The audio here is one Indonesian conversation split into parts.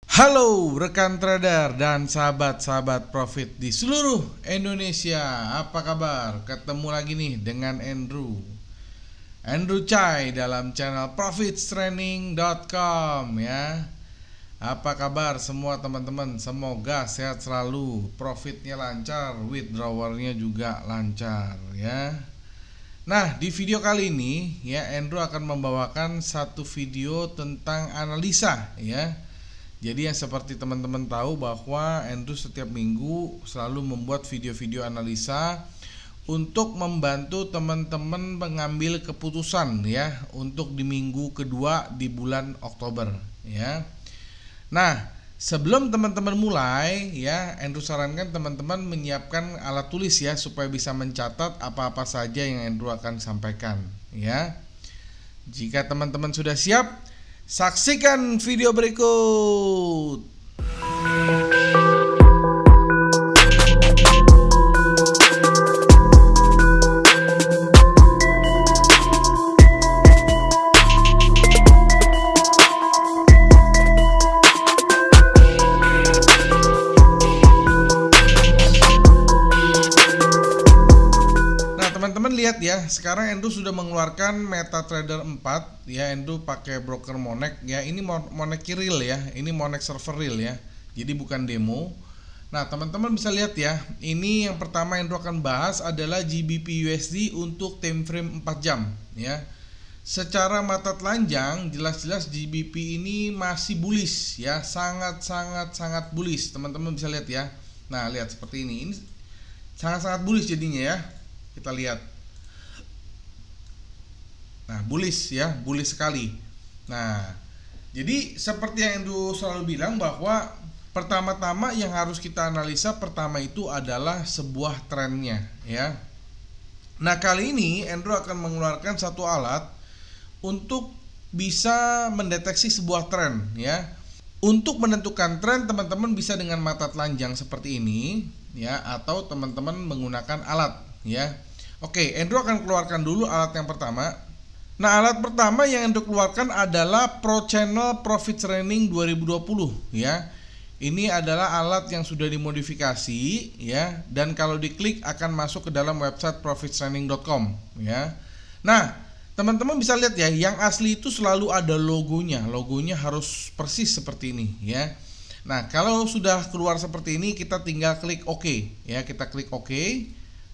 Halo rekan trader dan sahabat-sahabat profit di seluruh Indonesia. Apa kabar? Ketemu lagi nih dengan Andrew Chai dalam channel profitstraining.com ya. Apa kabar semua teman-teman? Semoga sehat selalu, profitnya lancar, withdrawalnya juga lancar ya. Nah, di video kali ini ya Andrew akan membawakan satu video tentang analisa ya. Jadi yang seperti teman-teman tahu bahwa Andrew setiap minggu selalu membuat video-video analisa untuk membantu teman-teman mengambil keputusan ya untuk di minggu kedua di bulan Oktober ya. Nah, sebelum teman-teman mulai ya, Andrew sarankan teman-teman menyiapkan alat tulis ya supaya bisa mencatat apa-apa saja yang Andrew akan sampaikan ya. Jika teman-teman sudah siap, saksikan video berikut. Teman-teman lihat ya, sekarang Andrew sudah mengeluarkan MetaTrader 4 ya. Andrew pakai broker Monex ya. Ini Monex real ya. Ini Monex server real ya. Jadi bukan demo. Nah, teman-teman bisa lihat ya. Ini yang pertama Andrew akan bahas adalah GBP USD untuk time frame 4 jam ya. Secara mata telanjang jelas-jelas GBP ini masih bullish ya. Sangat bullish. Teman-teman bisa lihat ya. Nah, lihat seperti ini. Ini sangat bullish jadinya ya. Kita lihat. Nah, bullish ya, bullish sekali. Nah, jadi seperti yang Andrew selalu bilang bahwa pertama-tama yang harus kita analisa pertama itu adalah sebuah trennya ya. Nah, kali ini Andrew akan mengeluarkan satu alat untuk bisa mendeteksi sebuah tren ya. Untuk menentukan tren teman-teman bisa dengan mata telanjang seperti ini ya, atau teman-teman menggunakan alat ya. Oke, Andrew akan keluarkan dulu alat yang pertama. Nah, alat pertama yang Andrew keluarkan adalah Pro Channel Profit Training 2020 ya. Ini adalah alat yang sudah dimodifikasi ya, dan kalau diklik akan masuk ke dalam website profitstraining.com ya. Nah, teman-teman bisa lihat ya, yang asli itu selalu ada logonya. Logonya harus persis seperti ini ya. Nah, kalau sudah keluar seperti ini, kita tinggal klik OK ya. Kita klik OK.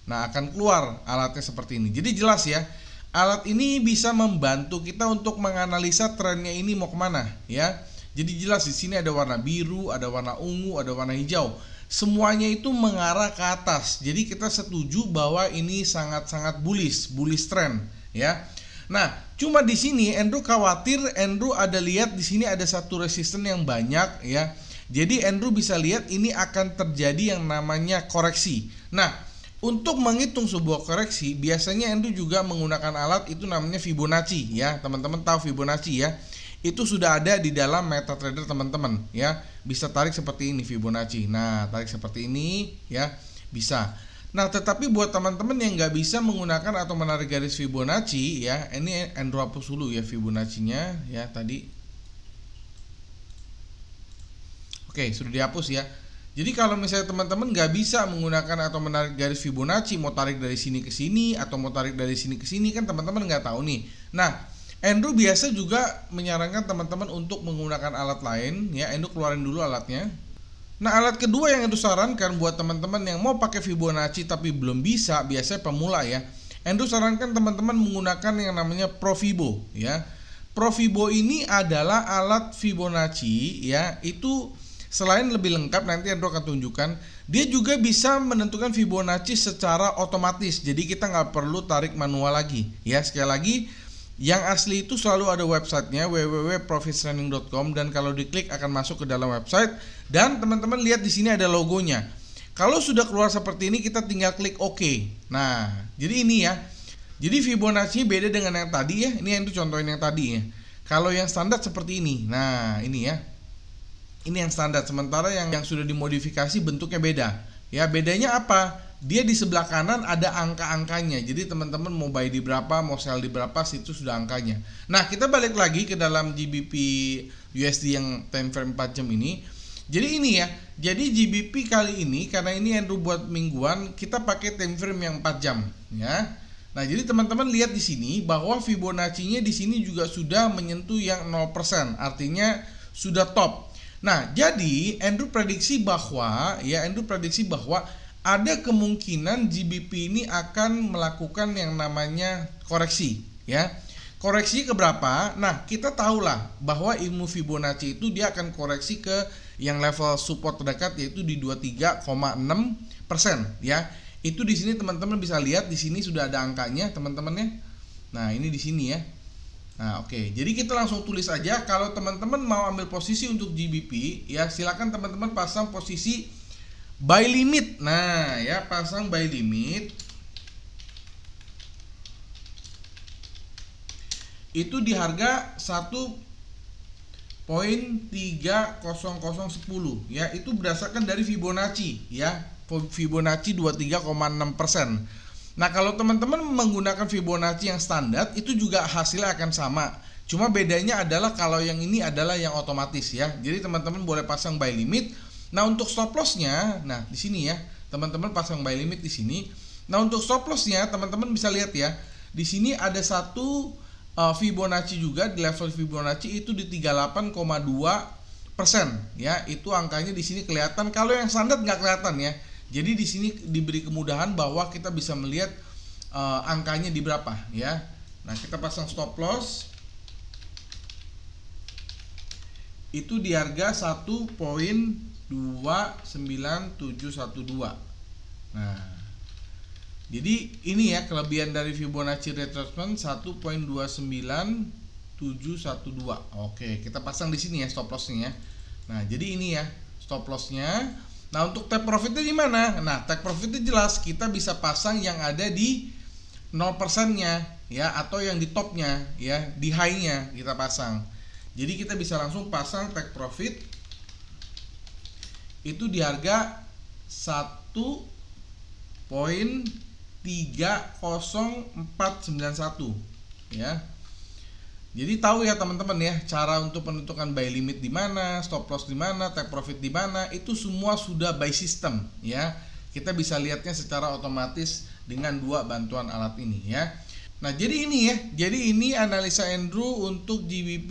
Nah, akan keluar alatnya seperti ini. Jadi jelas ya, alat ini bisa membantu kita untuk menganalisa trennya ini mau kemana ya. Jadi jelas di sini ada warna biru, ada warna ungu, ada warna hijau. Semuanya itu mengarah ke atas. Jadi kita setuju bahwa ini sangat bullish trend ya. Nah, cuma di sini Andrew khawatir, Andrew ada lihat di sini ada satu resisten yang banyak ya. Jadi Andrew bisa lihat ini akan terjadi yang namanya koreksi. Nah, untuk menghitung sebuah koreksi, biasanya Andrew juga menggunakan alat itu namanya Fibonacci ya. Teman-teman tahu Fibonacci ya. Itu sudah ada di dalam MetaTrader teman-teman ya. Bisa tarik seperti ini Fibonacci. Nah, tarik seperti ini ya, bisa. Nah, tetapi buat teman-teman yang nggak bisa menggunakan atau menarik garis Fibonacci ya, ini Andrew hapus dulu ya Fibonacci-nya ya tadi. Oke, sudah dihapus ya. Jadi kalau misalnya teman-teman nggak bisa menggunakan atau menarik garis Fibonacci, mau tarik dari sini ke sini atau mau tarik dari sini ke sini, kan teman-teman nggak tahu nih. Nah, Andrew biasa juga menyarankan teman-teman untuk menggunakan alat lain ya. Andrew keluarin dulu alatnya. Nah, alat kedua yang Andrew sarankan buat teman-teman yang mau pakai Fibonacci tapi belum bisa, biasanya pemula ya. Andrew sarankan teman-teman menggunakan yang namanya Profibo ya. Profibo ini adalah alat Fibonacci ya. Itu selain lebih lengkap, nanti Andrew akan tunjukkan, dia juga bisa menentukan Fibonacci secara otomatis. Jadi kita nggak perlu tarik manual lagi ya. Sekali lagi, yang asli itu selalu ada websitenya www.profitstraining.com, dan kalau diklik akan masuk ke dalam website. Dan teman-teman lihat di sini ada logonya. Kalau sudah keluar seperti ini, kita tinggal klik OK. Nah, jadi ini ya. Jadi Fibonacci beda dengan yang tadi ya. Ini Andrew contohin yang tadi ya. Kalau yang standar seperti ini. Nah, ini ya. Ini yang standar, sementara yang sudah dimodifikasi bentuknya beda. Ya, bedanya apa? dia di sebelah kanan ada angka-angkanya. Jadi teman-teman mau buy di berapa, mau sell di berapa, situ sudah angkanya. Nah, kita balik lagi ke dalam GBP USD yang time frame 4 jam ini. Jadi ini ya. Jadi GBP kali ini karena ini Andrew buat mingguan, kita pakai time frame yang 4 jam ya. Nah, jadi teman-teman lihat di sini bahwa Fibonacci-nya di sini juga sudah menyentuh yang 0%, artinya sudah top. Nah, jadi Andrew prediksi bahwa ada kemungkinan GBP ini akan melakukan yang namanya koreksi ya. Koreksi ke berapa? Nah, kita tahulah bahwa ilmu Fibonacci itu dia akan koreksi ke yang level support terdekat, yaitu di 23,6% ya. Itu di sini teman-teman bisa lihat, di sini sudah ada angkanya teman-teman ya. Nah, ini di sini ya. Nah, oke. Jadi kita langsung tulis aja. Kalau teman-teman mau ambil posisi untuk GBP ya, silakan teman-teman pasang posisi buy limit. Nah, ya, pasang buy limit. Itu di harga 1.30010 ya. Itu berdasarkan dari Fibonacci ya. Fibonacci 23,6%. Nah, kalau teman-teman menggunakan Fibonacci yang standar, itu juga hasilnya akan sama. Cuma bedanya adalah kalau yang ini adalah yang otomatis ya. Jadi teman-teman boleh pasang buy limit. Nah, untuk stop loss-nya, nah di sini ya, teman-teman pasang buy limit di sini. Nah, untuk stop loss-nya teman-teman bisa lihat ya. Di sini ada satu Fibonacci juga, di level Fibonacci itu di 38,2% ya. Itu angkanya di sini kelihatan. Kalau yang standar nggak kelihatan ya. Jadi di sini diberi kemudahan bahwa kita bisa melihat angkanya di berapa ya. Nah, kita pasang stop loss itu di harga 1.29712. Nah, jadi ini ya kelebihan dari Fibonacci retracement 1.29712. Oke, kita pasang di sini ya stop lossnya ya. Nah, jadi ini ya stop lossnya. Nah, untuk take profitnya di mana? Nah, take profitnya jelas kita bisa pasang yang ada di 0%-nya ya, atau yang di topnya ya, di high-nya kita pasang. Jadi kita bisa langsung pasang take profit itu di harga 1.30491 ya. Jadi tahu ya teman-teman ya cara untuk menentukan buy limit di mana, stop loss di mana, take profit di mana, itu semua sudah by system ya. Kita bisa lihatnya secara otomatis dengan dua bantuan alat ini ya. Nah, jadi ini ya. Jadi ini analisa Andrew untuk GBP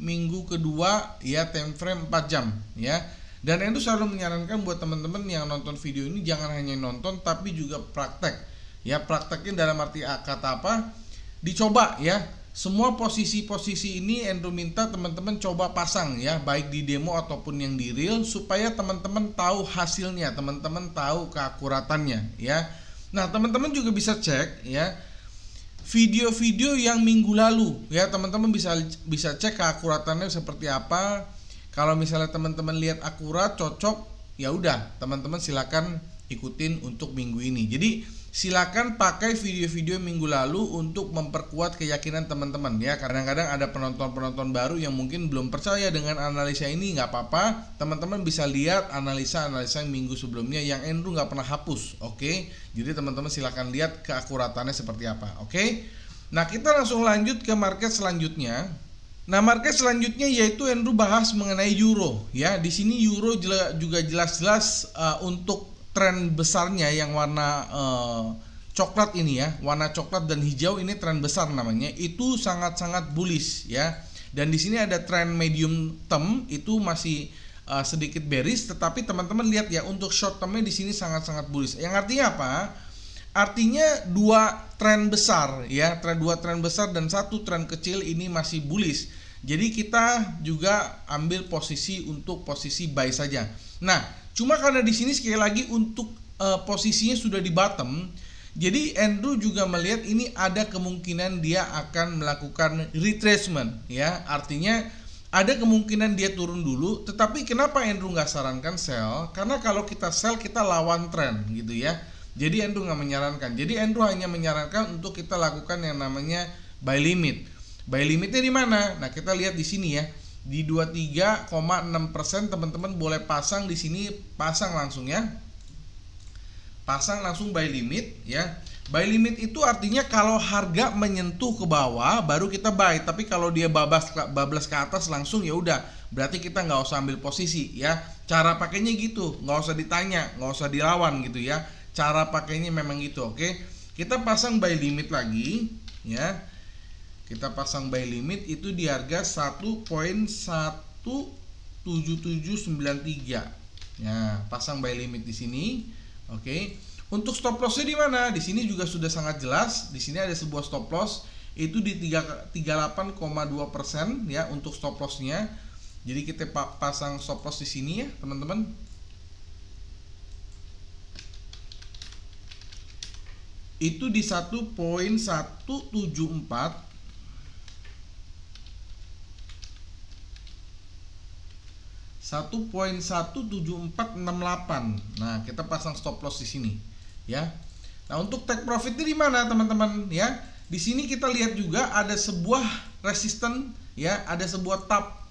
minggu kedua ya, time frame 4 jam ya. Dan Andrew selalu menyarankan buat teman-teman yang nonton video ini jangan hanya nonton tapi juga praktek. Ya, praktekin dalam arti kata apa? Dicoba ya. Semua posisi-posisi ini Andrew minta teman-teman coba pasang ya, baik di demo ataupun yang di real, supaya teman-teman tahu hasilnya, teman-teman tahu keakuratannya ya. Nah, teman-teman juga bisa cek ya video-video yang minggu lalu ya, teman-teman bisa cek keakuratannya seperti apa. Kalau misalnya teman-teman lihat akurat, cocok, ya udah teman-teman silakan ikutin untuk minggu ini. Jadi silakan pakai video-video minggu lalu untuk memperkuat keyakinan teman-teman ya. Kadang-kadang ada penonton-penonton baru yang mungkin belum percaya dengan analisa ini, nggak apa-apa, teman-teman bisa lihat analisa-analisa minggu sebelumnya yang Andrew nggak pernah hapus. Oke, jadi teman-teman silakan lihat keakuratannya seperti apa. Oke, nah kita langsung lanjut ke market selanjutnya. Nah, market selanjutnya yaitu Andrew bahas mengenai euro ya. Di sini euro juga jelas-jelas untuk tren besarnya yang warna coklat ini ya, warna coklat dan hijau ini tren besar namanya, itu sangat-sangat bullish ya. Dan di sini ada tren medium term itu masih sedikit bearish, tetapi teman-teman lihat ya untuk short termnya di sini sangat-sangat bullish. Yang artinya apa? Artinya dua tren besar ya, dua tren besar dan satu tren kecil ini masih bullish. Jadi kita juga ambil posisi untuk posisi buy saja. Nah, cuma karena di sini sekali lagi untuk posisinya sudah di bottom, jadi Andrew juga melihat ini ada kemungkinan dia akan melakukan retracement ya. Artinya ada kemungkinan dia turun dulu, tetapi kenapa Andrew nggak sarankan sell? Karena kalau kita sell kita lawan tren gitu ya. Jadi Andrew nggak menyarankan. Jadi Andrew hanya menyarankan untuk kita lakukan yang namanya buy limit. Buy limitnya di mana? Nah, kita lihat di sini ya. Di 23,6% teman-teman boleh pasang di sini, pasang langsung ya. pasang langsung buy limit ya. Buy limit itu artinya kalau harga menyentuh ke bawah baru kita buy, tapi kalau dia bablas ke atas langsung ya udah, berarti kita nggak usah ambil posisi ya. Cara pakainya gitu, nggak usah ditanya, nggak usah dilawan gitu ya. Cara pakainya memang gitu. Oke, kita pasang buy limit lagi ya. Kita pasang buy limit itu di harga 1.17793 ya, pasang buy limit di sini. Oke. Untuk stop lossnya di mana? Di sini juga sudah sangat jelas. Di sini ada sebuah stop loss itu di 38,2% ya untuk stop lossnya. Jadi kita pasang stop loss di sini ya teman-teman. Itu di 1.17468. Nah, kita pasang stop loss di sini ya. Nah, untuk take profitnya di mana teman-teman ya? Di sini kita lihat juga ada sebuah resisten ya, ada sebuah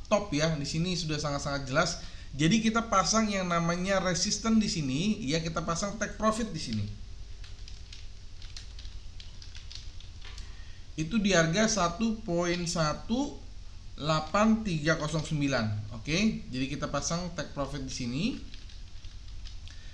top ya. Di sini sudah sangat-sangat jelas. Jadi kita pasang yang namanya resisten di sini ya, kita pasang take profit di sini. Itu di harga 1.18309. Oke, jadi kita pasang take profit di sini.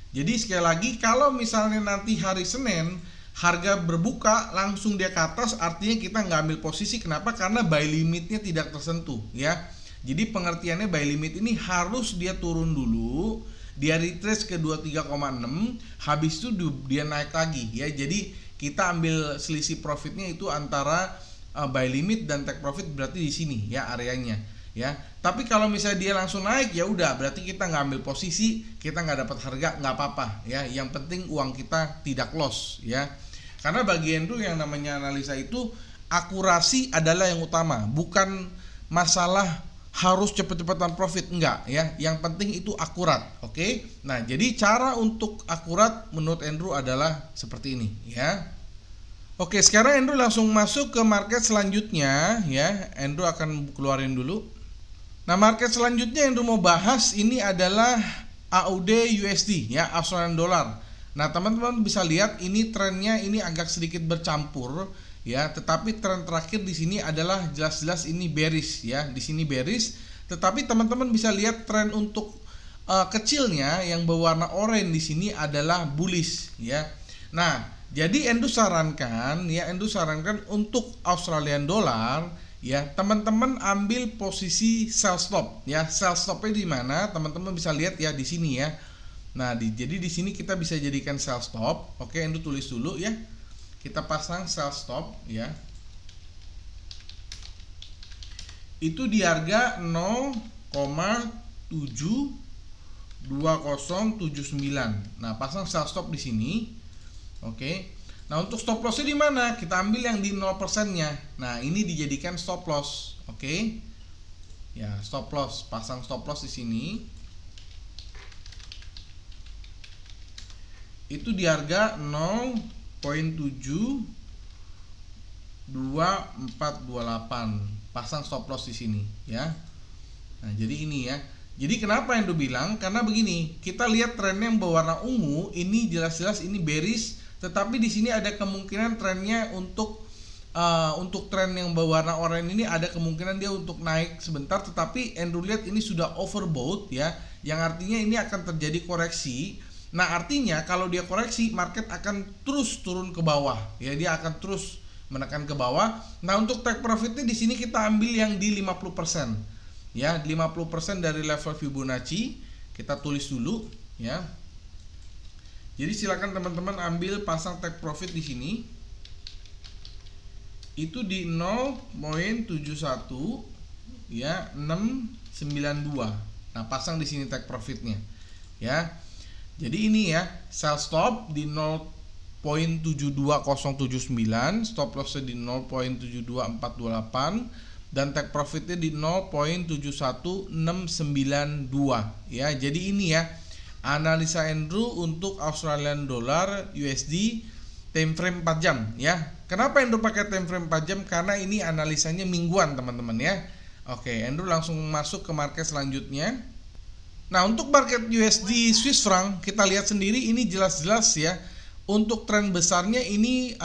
Jadi sekali lagi, kalau misalnya nanti hari Senin harga berbuka langsung dia ke atas, artinya kita nggak ambil posisi. Kenapa? Karena buy limitnya tidak tersentuh ya. Jadi pengertiannya buy limit ini harus dia turun dulu, dia retrace ke 23,6, habis itu dia naik lagi ya. Jadi kita ambil selisih profitnya itu antara buy limit dan take profit, berarti di sini ya areanya ya. Tapi kalau misalnya dia langsung naik ya udah, berarti kita nggak ambil posisi, kita nggak dapat harga, nggak apa-apa ya. Yang penting uang kita tidak loss ya. Karena bagian itu yang namanya analisa itu akurasi adalah yang utama, bukan masalah harus cepet-cepetan profit, enggak ya. Yang penting itu akurat. Oke. Nah, jadi cara untuk akurat menurut Andrew adalah seperti ini ya. Oke, sekarang Andrew langsung masuk ke market selanjutnya ya. Andrew akan keluarin dulu. Nah, market selanjutnya yang mau bahas ini adalah AUD USD ya, Australian Dollar. Nah, teman-teman bisa lihat ini trennya ini agak sedikit bercampur ya, tetapi tren terakhir di sini adalah jelas-jelas ini bearish ya. Di sini bearish, tetapi teman-teman bisa lihat tren untuk kecilnya yang berwarna oranye di sini adalah bullish ya. Nah, jadi Andrew sarankan untuk Australian Dollar ya, teman-teman ambil posisi sell stop ya. Sell stopnya di mana? Teman-teman bisa lihat ya di sini ya. Nah, jadi di sini kita bisa jadikan sell stop. Oke, Andrew tulis dulu ya. Kita pasang sell stop ya. Itu di harga 0,72079. Nah, pasang sell stop di sini. Oke. Nah, untuk stop lossnya di mana? Kita ambil yang di 0%-nya. Nah, ini dijadikan stop loss. Oke. Ya, stop loss, pasang stop loss di sini. Itu di harga 0.72428. Pasang stop loss di sini ya. Nah, jadi ini ya. Jadi kenapa yang bilang? Karena begini, kita lihat trennya yang berwarna ungu ini jelas-jelas ini bearish. Tetapi di sini ada kemungkinan trennya untuk tren yang berwarna oranye ini ada kemungkinan dia untuk naik sebentar, tetapi Andrew lihat ini sudah overbought ya, yang artinya ini akan terjadi koreksi. Nah, artinya kalau dia koreksi, market akan terus turun ke bawah ya, dia akan terus menekan ke bawah. Nah, untuk take profitnya di sini kita ambil yang di 50% ya, 50% dari level Fibonacci kita tulis dulu ya. Jadi silakan teman-teman ambil pasang take profit di sini. Itu di 0.71 ya 692. Nah, pasang di sini take profitnya ya. Jadi ini ya, sell stop di 0.72079, stop lossnya di 0.72428, dan take profitnya di 0.71692 ya. Jadi ini ya analisa Andrew untuk Australian Dollar USD time frame 4 jam ya. Kenapa Andrew pakai time frame 4 jam? Karena ini analisanya mingguan teman-teman ya. Oke, Andrew langsung masuk ke market selanjutnya. Nah, untuk market USD Swiss franc kita lihat sendiri ini jelas-jelas ya. Untuk tren besarnya ini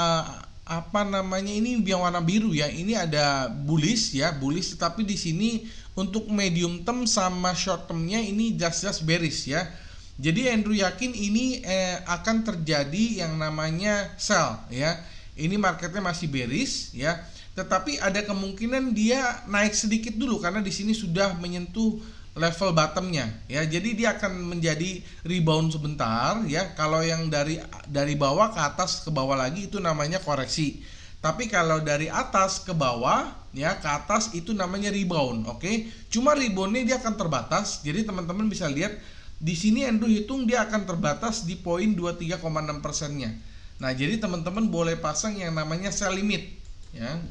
apa namanya, ini yang warna biru ya. Ini ada bullish ya, bullish, tetapi di sini untuk medium term sama short termnya ini jelas-jelas bearish ya. Jadi Andrew yakin ini akan terjadi yang namanya sell ya. Ini marketnya masih bearish ya. Tetapi ada kemungkinan dia naik sedikit dulu karena di sini sudah menyentuh level bottomnya ya. Jadi dia akan menjadi rebound sebentar ya. Kalau yang dari bawah ke atas ke bawah lagi itu namanya koreksi. Tapi kalau dari atas ke bawah ya ke atas itu namanya rebound, oke? Cuma reboundnya dia akan terbatas. Jadi teman-teman bisa lihat di sini Andrew hitung dia akan terbatas di poin 23,6%-nya. Nah, jadi teman-teman boleh pasang yang namanya sell limit ya.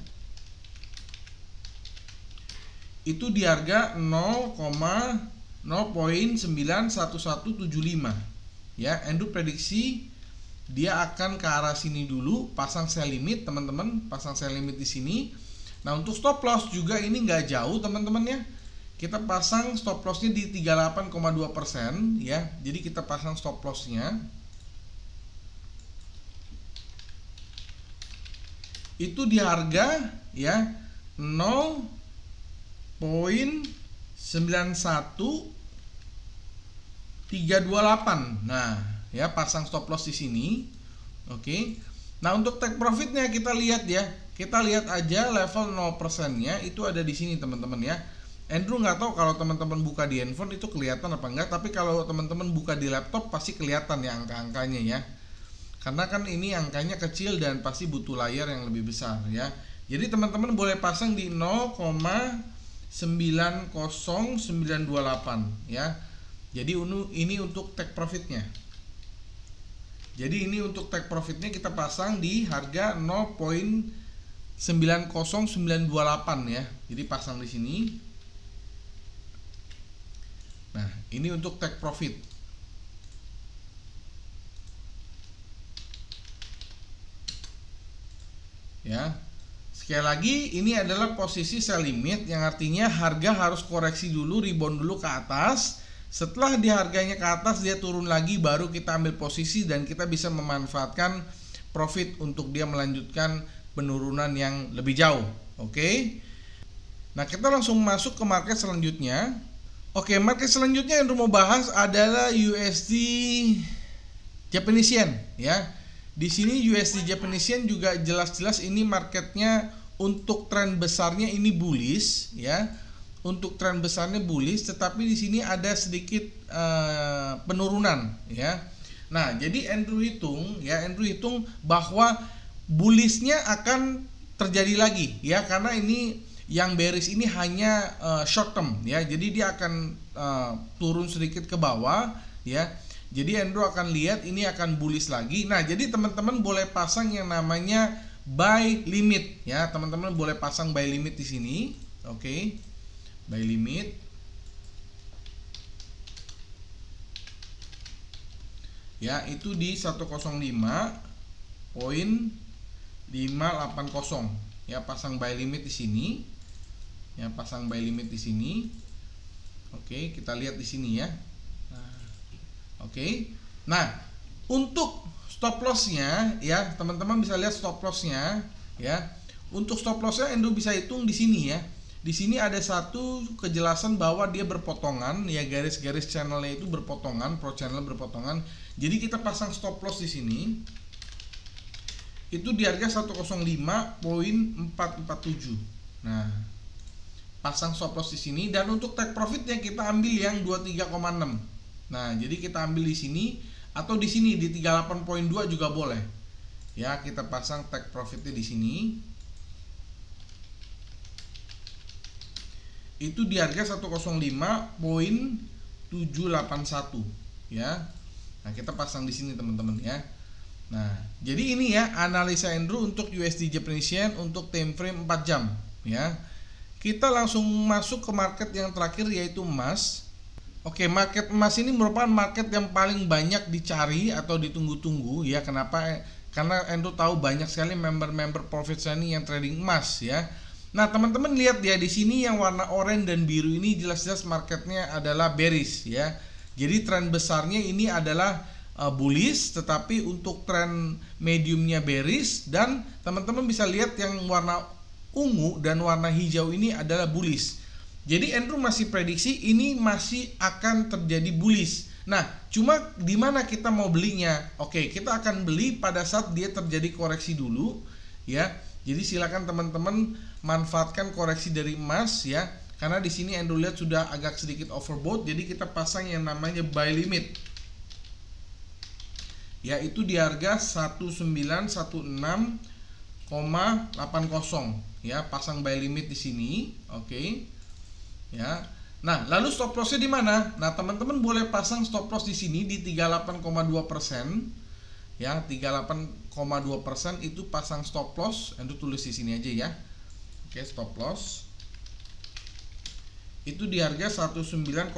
Itu di harga 0,0.91175 ya. Andrew prediksi dia akan ke arah sini dulu, pasang sell limit teman-teman, pasang sell limit di sini. Nah, untuk stop loss juga ini nggak jauh teman-teman ya. Kita pasang stop lossnya di 38,2% ya. Jadi kita pasang stop lossnya itu di harga ya 0.91328. Nah, ya pasang stop loss di sini. Oke. Nah, untuk take profitnya kita lihat ya. Kita lihat aja level 0%-nya itu ada di sini teman-teman ya. Andrew nggak tahu kalau teman-teman buka di handphone itu kelihatan apa enggak, tapi kalau teman-teman buka di laptop pasti kelihatan ya angka-angkanya ya. Karena kan ini angkanya kecil dan pasti butuh layar yang lebih besar ya. Jadi teman-teman boleh pasang di 0,90928 ya. Jadi ini untuk take profitnya. Jadi ini untuk take profitnya kita pasang di harga 0.90928 ya. Jadi pasang di sini. Nah, ini untuk take profit. Ya. Sekali lagi ini adalah posisi sell limit yang artinya harga harus koreksi dulu, rebound dulu ke atas. Setelah di harganya ke atas dia turun lagi baru kita ambil posisi dan kita bisa memanfaatkan profit untuk dia melanjutkan penurunan yang lebih jauh. Oke. Nah, kita langsung masuk ke market selanjutnya. Oke, market selanjutnya yang mau bahas adalah USD Japanese Yen ya. Di sini USD Japanese Yen juga jelas-jelas ini marketnya untuk tren besarnya ini bullish ya. Untuk tren besarnya bullish, tetapi di sini ada sedikit penurunan ya. Nah, jadi Andrew hitung bahwa bullishnya akan terjadi lagi ya, karena ini yang bearish ini hanya short term ya. Jadi dia akan turun sedikit ke bawah ya. Jadi Andrew akan lihat ini akan bullish lagi. Nah, jadi teman-teman boleh pasang yang namanya buy limit ya. Teman-teman boleh pasang buy limit di sini. Oke. Buy limit. Ya, itu di 105.580 ya, pasang buy limit di sini. Ya, pasang buy limit di sini. Oke, kita lihat di sini ya. Oke. Nah, untuk stop lossnya ya, teman-teman bisa lihat stop lossnya ya. Untuk stop lossnya Andrew bisa hitung di sini ya. Di sini ada satu kejelasan bahwa dia berpotongan ya, garis-garis channelnya itu berpotongan, pro channel berpotongan. Jadi kita pasang stop loss di sini. Itu di harga 105.447. Nah, pasang stop loss di sini dan untuk take profitnya kita ambil yang 23,6. Nah, jadi kita ambil di sini atau di sini di 38.2 juga boleh. Ya, kita pasang take profitnya di sini. Itu di harga 105.781 ya. Nah, kita pasang di sini teman-teman ya. Nah, jadi ini ya analisa Andrew untuk USD Japanese Yen untuk time frame 4 jam ya. Kita langsung masuk ke market yang terakhir yaitu emas. Oke, market emas ini merupakan market yang paling banyak dicari atau ditunggu-tunggu ya. Kenapa? Karena Andrew tahu banyak sekali member-member profit signing yang trading emas ya. Nah, teman-teman lihat ya di sini yang warna oranye dan biru ini jelas-jelas marketnya adalah bearish ya. Jadi tren besarnya ini adalah bullish, tetapi untuk tren mediumnya bearish, dan teman-teman bisa lihat yang warna ungu dan warna hijau ini adalah bullish. Jadi Andrew masih prediksi ini masih akan terjadi bullish. Nah, cuma di mana kita mau belinya? Oke, kita akan beli pada saat dia terjadi koreksi dulu ya. Jadi silakan teman-teman manfaatkan koreksi dari emas ya. Karena di sini Andrew lihat sudah agak sedikit overbought, jadi kita pasang yang namanya buy limit. Yaitu di harga 1916,80 ya, pasang buy limit di sini. Oke. Ya. Nah, lalu stop lossnya di mana? Nah, teman-teman boleh pasang stop loss di sini di 38,2%. Ya, 38,2% itu pasang stop loss. Anda tulis di sini aja ya. Oke, stop loss itu di harga 1908,39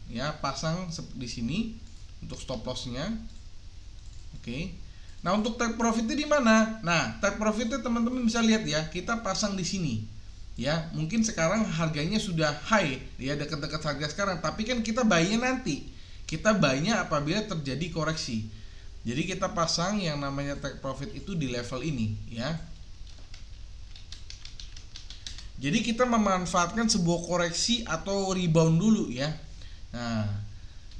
ya, pasang di sini untuk stop lossnya. Oke. Nah, untuk take profitnya di mana? Nah, take profitnya teman-teman bisa lihat ya, kita pasang di sini. Ya, mungkin sekarang harganya sudah high ya, dekat-dekat harga sekarang, tapi kan kita buy-nya nanti. Kita buy-nya apabila terjadi koreksi. Jadi kita pasang yang namanya take profit itu di level ini ya. Jadi kita memanfaatkan sebuah koreksi atau rebound dulu ya. Nah,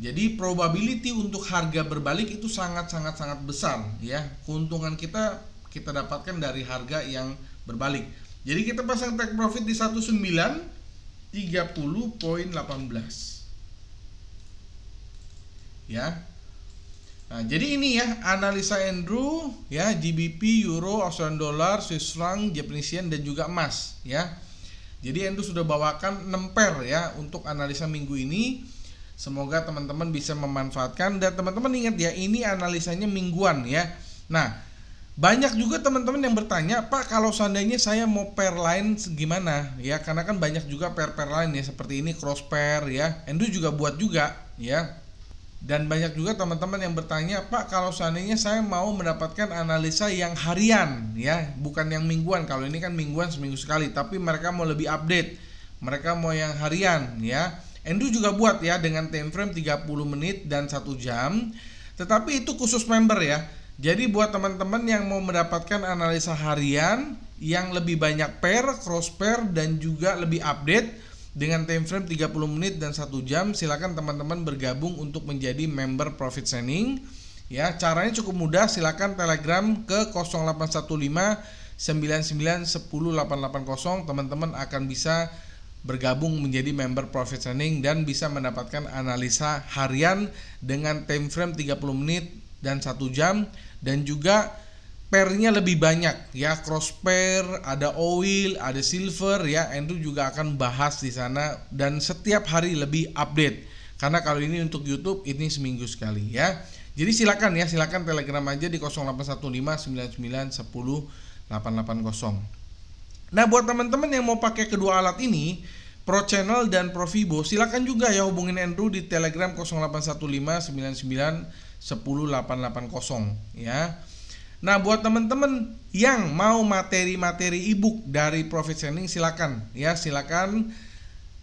jadi probability untuk harga berbalik itu sangat besar ya. Keuntungan kita dapatkan dari harga yang berbalik. Jadi kita pasang take profit di 1930,18 ya. Nah, jadi ini ya analisa Andrew ya, GBP, Euro, Australian Dollar, Swiss franc, Japanese yen, dan juga emas ya. Jadi Andrew sudah bawakan 6 pair ya untuk analisa minggu ini. Semoga teman-teman bisa memanfaatkan, dan teman-teman ingat ya, ini analisanya mingguan ya. Nah, banyak juga teman-teman yang bertanya, Pak, kalau seandainya saya mau pair lain gimana ya, karena kan banyak juga pair-pair lain ya, seperti ini cross pair ya. Andrew juga buat juga ya. Dan banyak juga teman-teman yang bertanya, Pak, kalau seandainya saya mau mendapatkan analisa yang harian ya, bukan yang mingguan. Kalau ini kan mingguan seminggu sekali, tapi mereka mau lebih update, mereka mau yang harian ya. Andrew juga buat ya dengan time frame 30 menit dan 1 jam. Tetapi itu khusus member ya. Jadi buat teman-teman yang mau mendapatkan analisa harian yang lebih banyak pair, cross pair, dan juga lebih update dengan time frame 30 menit dan 1 jam, silakan teman-teman bergabung untuk menjadi member Profit Signing ya. Caranya cukup mudah, silakan Telegram ke 0815 99 10 880. Teman-teman akan bisa bergabung menjadi member Profit Signing dan bisa mendapatkan analisa harian dengan time frame 30 menit dan 1 jam, dan juga pairnya lebih banyak ya, cross pair, ada oil, ada silver ya. Andrew juga akan bahas di sana dan setiap hari lebih update. Karena kalau ini untuk YouTube ini seminggu sekali ya. Jadi silakan ya, silakan Telegram aja di 0815 99 10 880. Nah, buat teman-teman yang mau pakai kedua alat ini, Pro Channel dan Pro Fibo, silakan juga ya hubungin Andrew di Telegram 0815 99 10 880 ya. Nah, buat teman-teman yang mau materi-materi ebook dari Profit Signing, silakan ya, silakan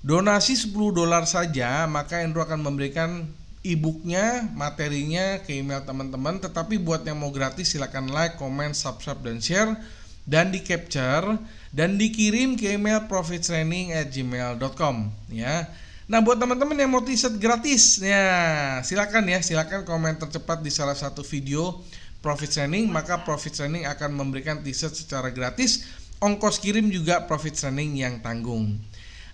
donasi $10 saja, maka Andrew akan memberikan ebooknya, materinya ke email teman-teman. Tetapi buat yang mau gratis, silakan like, comment, subscribe, dan share, dan di capture dan dikirim ke email profitsigning@gmail.com ya. Nah, buat teman-teman yang mau t-shirt gratis ya, silakan ya, silakan komen tercepat di salah satu video Profit Signing, maka Profit Signing akan memberikan t-shirt secara gratis. Ongkos kirim juga Profit Signing yang tanggung.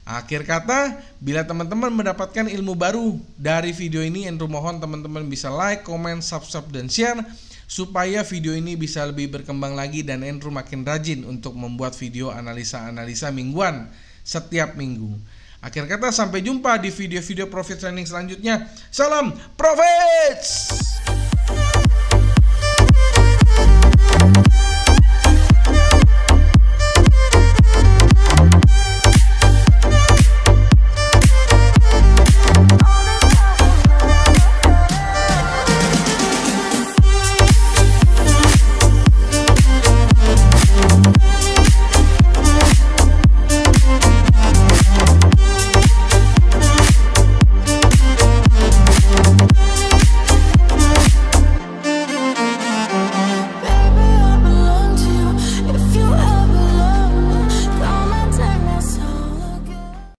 Akhir kata, bila teman-teman mendapatkan ilmu baru dari video ini, Andrew mohon teman-teman bisa like, comment, subscribe, dan share supaya video ini bisa lebih berkembang lagi dan Andrew makin rajin untuk membuat video analisa-analisa mingguan setiap minggu. Akhir kata, sampai jumpa di video-video Profit Signing selanjutnya. Salam Profits!